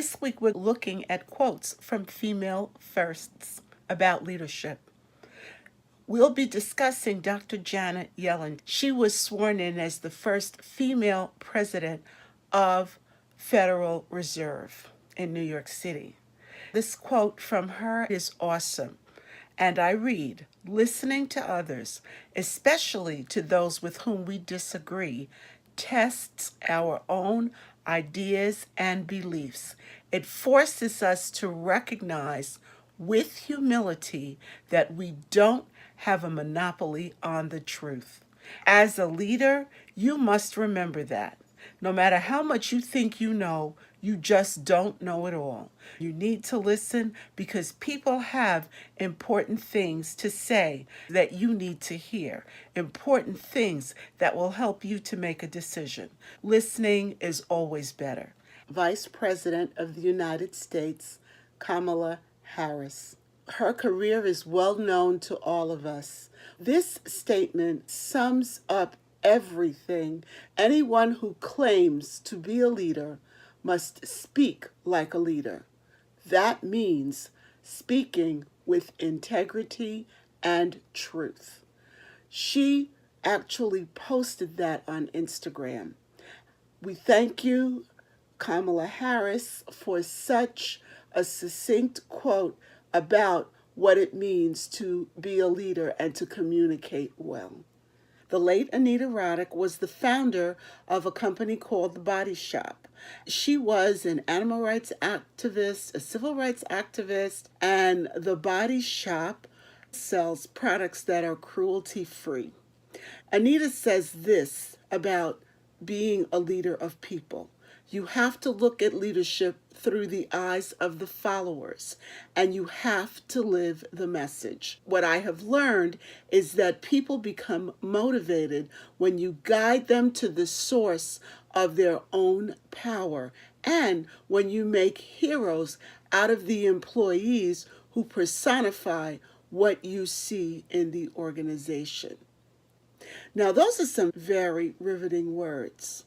This week we're looking at quotes from female firsts about leadership. We'll be discussing Dr. Janet Yellen. She was sworn in as the first female president of Federal Reserve in New York City. This quote from her is awesome. And I read, listening to others, especially to those with whom we disagree, tests our own ideas and beliefs. It forces us to recognize with humility that we don't have a monopoly on the truth. As a leader, you must remember that. No matter how much you think you know, you just don't know it all. You need to listen because people have important things to say that you need to hear, important things that will help you to make a decision. Listening is always better. Vice President of the United States, Kamala Harris. Her career is well known to all of us. This statement sums up everything. Anyone who claims to be a leader must speak like a leader. That means speaking with integrity and truth. She actually posted that on Instagram. We thank you, Kamala Harris, for such a succinct quote about what it means to be a leader and to communicate well. The late Anita Roddick was the founder of a company called The Body Shop. She was an animal rights activist, a civil rights activist, and The Body Shop sells products that are cruelty-free. Anita says this about being a leader of people. You have to look at leadership through the eyes of the followers, and you have to live the message. What I have learned is that people become motivated when you guide them to the source of their own power, and when you make heroes out of the employees who personify what you see in the organization. Now, those are some very riveting words.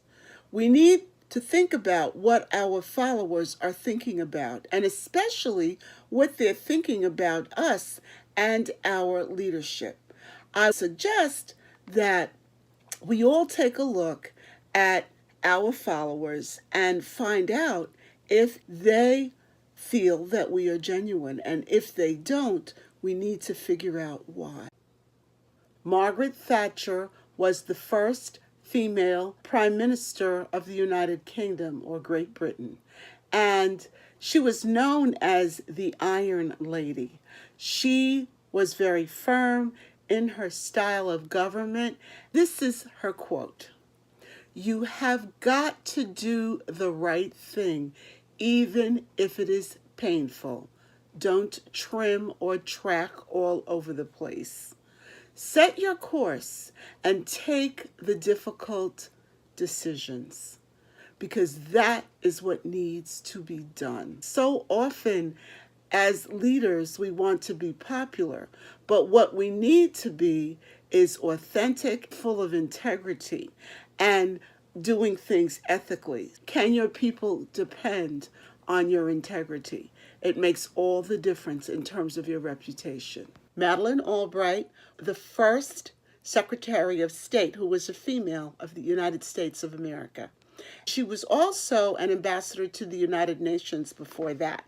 We need to think about what our followers are thinking about, and especially what they're thinking about us and our leadership. I suggest that we all take a look at our followers and find out if they feel that we are genuine, and if they don't, we need to figure out why. Margaret Thatcher was the first female Prime Minister of the United Kingdom, or Great Britain, and she was known as the Iron Lady. She was very firm in her style of government. This is her quote: "You have got to do the right thing, even if it is painful. Don't trim or track all over the place. Set your course and take the difficult decisions, because that is what needs to be done." So often as leaders, we want to be popular, but what we need to be is authentic, full of integrity, and doing things ethically. Can your people depend on your integrity? It makes all the difference in terms of your reputation. Madeleine Albright, the first Secretary of State who was a female of the United States of America. She was also an ambassador to the United Nations before that.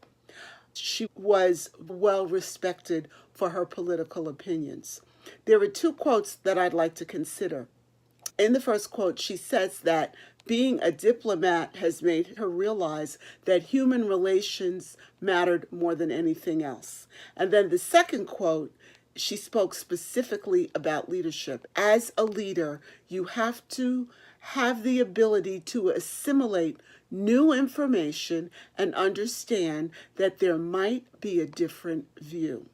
She was well respected for her political opinions. There are two quotes that I'd like to consider. In the first quote, she says that being a diplomat has made her realize that human relations mattered more than anything else. And then the second quote, she spoke specifically about leadership. As a leader, you have to have the ability to assimilate new information and understand that there might be a different view.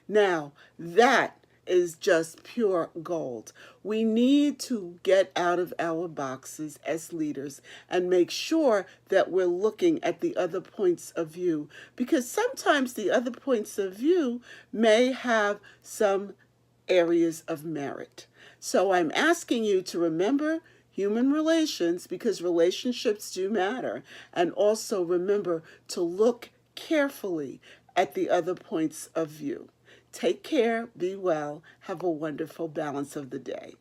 Now, that is just pure gold. We need to get out of our boxes as leaders and make sure that we're looking at the other points of view, because sometimes the other points of view may have some areas of merit. So I'm asking you to remember human relations, because relationships do matter. And also remember to look carefully at the other points of view. Take care, be well, have a wonderful balance of the day.